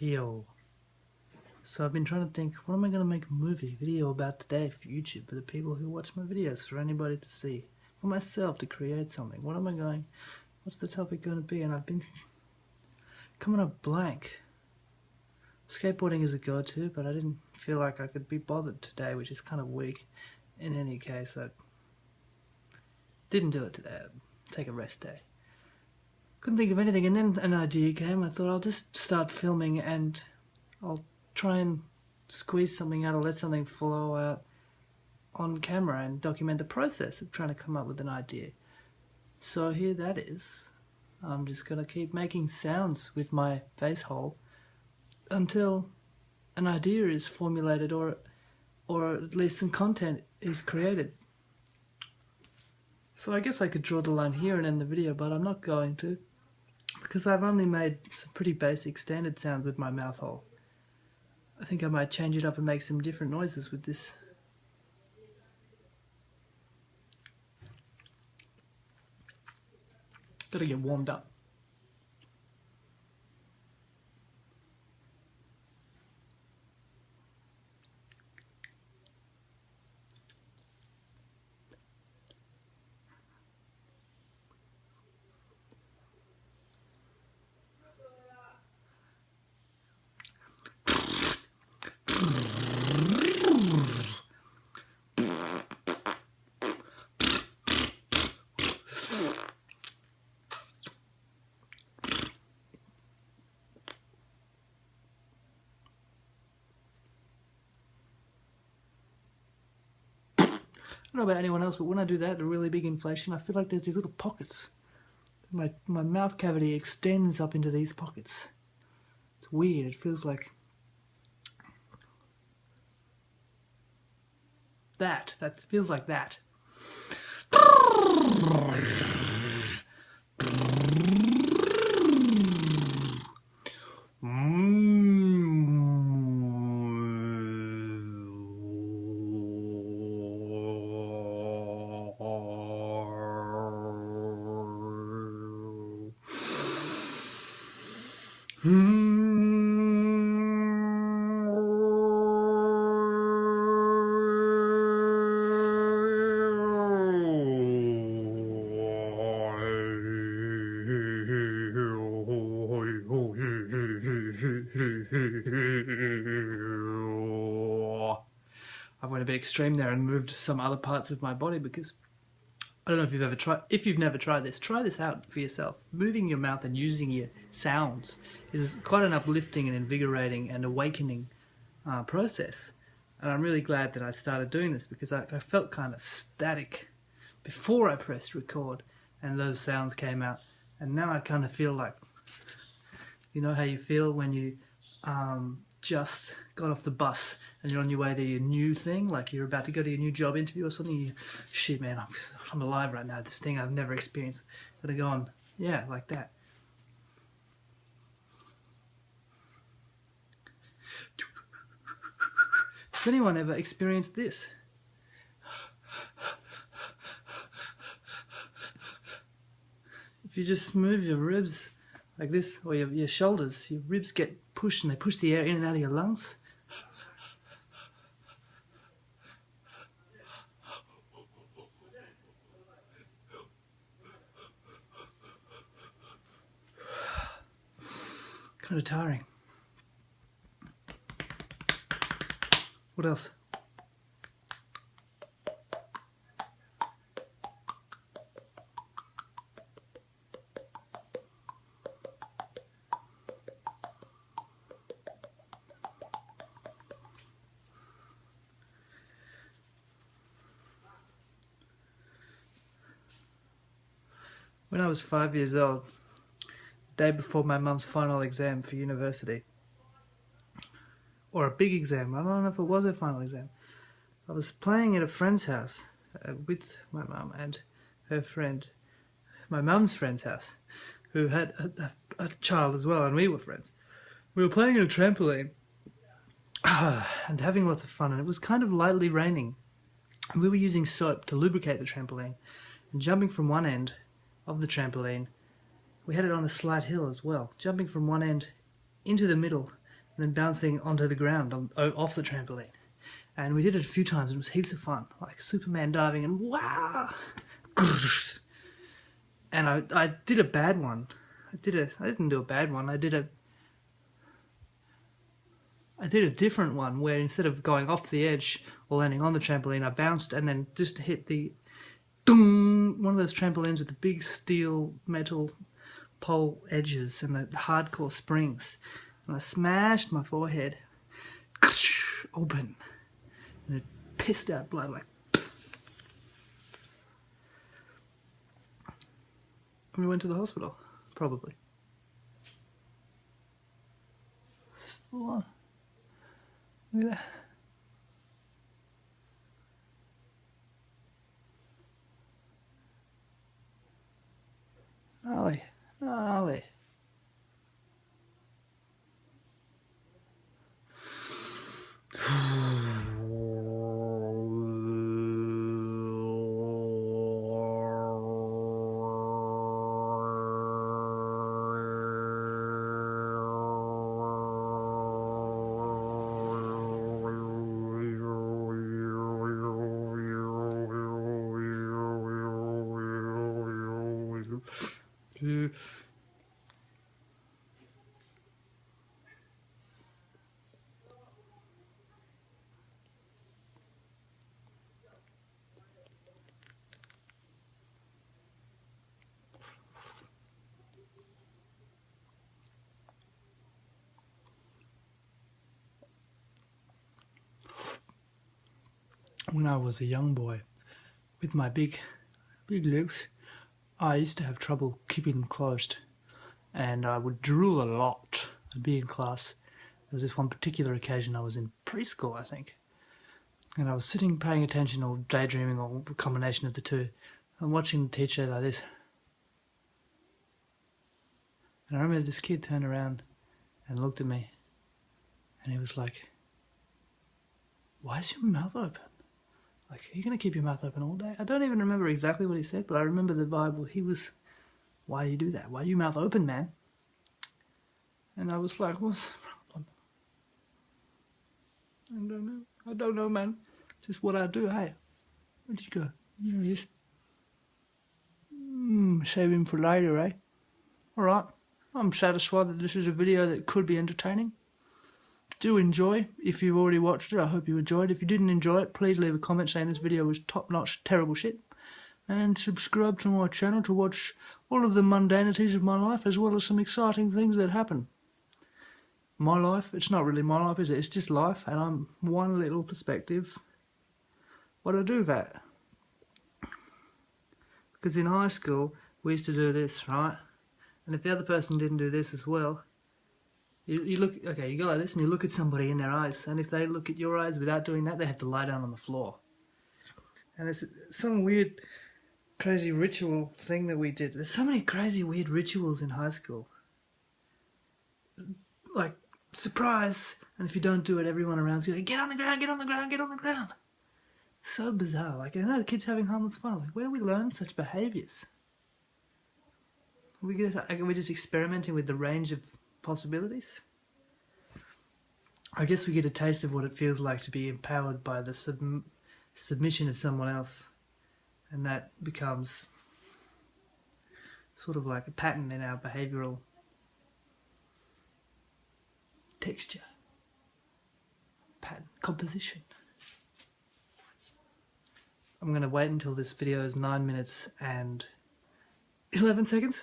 Yo. So I've been trying to think, what am I going to make a video about today for YouTube, for the people who watch my videos, for anybody to see, for myself to create something. What's the topic going to be? And I've been coming up blank. Skateboarding is a go-to, but I didn't feel like I could be bothered today, which is kind of weak. In any case, I didn't do it today. I'd take a rest day. Couldn't think of anything, and then an idea came. I thought I'll just start filming and I'll try and squeeze something out or let something flow out on camera and document the process of trying to come up with an idea. So here that is. I'm just going to keep making sounds with my face hole until an idea is formulated or at least some content is created. So I guess I could draw the line here and end the video, but I'm not going to, because I've only made some pretty basic standard sounds with my mouth hole. I think I might change it up and make some different noises with this. Gotta get warmed up. I don't know about anyone else, but when I do that, a really big inflation, I feel like there's these little pockets. My mouth cavity extends up into these pockets. It's weird. It feels like that. That feels like that. I went a bit extreme there and moved some other parts of my body because I don't know if you've ever tried. If you've never tried this, try this out for yourself. Moving your mouth and using your sounds is quite an uplifting and invigorating and awakening process. And I'm really glad that I started doing this because I felt kind of static before I pressed record and those sounds came out. And now I kind of feel like, you know how you feel when you just got off the bus and you're on your way to your new thing, like you're about to go to your new job interview or something. Shit, man, I'm alive right now. This thing I've never experienced. Gotta go on, yeah, like that. Has anyone ever experienced this? If you just move your ribs like this, or your shoulders, your ribs get pushed and they push the air in and out of your lungs. Kind of tiring. What else? When I was 5 years old, the day before my mum's final exam for university, or a big exam, I don't know if it was her final exam, I was playing at a friend's house with my mum and her friend, my mum's friend's house, who had a child as well, and we were friends. We were playing on a trampoline and having lots of fun, and it was kind of lightly raining. And we were using soap to lubricate the trampoline, and jumping from one end of the trampoline, we had it on a slight hill as well, jumping from one end into the middle and then bouncing onto the ground off the trampoline. And we did it a few times and it was heaps of fun, like Superman diving and wow! And I did a bad one. I didn't do a bad one, I did a different one where instead of going off the edge or landing on the trampoline, I bounced and then just hit the one of those trampolines with the big steel metal pole edges and the hardcore springs. And I smashed my forehead open. And it pissed out blood like. And we went to the hospital, probably. It's full on. Look at that. Gnarly, gnarly. When I was a young boy, with my big lips, I used to have trouble keeping them closed, and I would drool a lot. I'd be in class. There was this one particular occasion I was in preschool, I think, and I was sitting paying attention or daydreaming or a combination of the two. I'm watching the teacher like this, and I remember this kid turned around and looked at me, and he was like, "Why is your mouth open? Like, are you going to keep your mouth open all day?" I don't even remember exactly what he said, but I remember the vibe. He was, "Why do you do that? Why are you mouth open, man?" And I was like, "What's the problem?" I don't know, man. Just what I do. Hey, where'd you go? There he is. Save him for later, eh? Alright, I'm satisfied that this is a video that could be entertaining. Do enjoy. If you've already watched it, I hope you enjoyed. If you didn't enjoy it, please leave a comment saying this video was top-notch terrible shit. And subscribe to my channel to watch all of the mundanities of my life, as well as some exciting things that happen. My life, it's not really my life, is it? It's just life, and I'm one little perspective. What do I do with that? Because in high school, we used to do this, right? And if the other person didn't do this as well, you look, okay, you go like this and you look at somebody in their eyes, and if they look at your eyes without doing that, they have to lie down on the floor. And it's some weird, crazy ritual thing that we did. There's so many crazy, weird rituals in high school. Like, surprise! And if you don't do it, everyone around's going, "Get on the ground, get on the ground, get on the ground." So bizarre. Like, I know the kids having harmless fun. Like, where do we learn such behaviours? Are we just experimenting with the range of possibilities? I guess we get a taste of what it feels like to be empowered by the submission of someone else, and that becomes sort of like a pattern in our behavioural texture, pattern, composition. I'm going to wait until this video is 9 minutes and 11 seconds.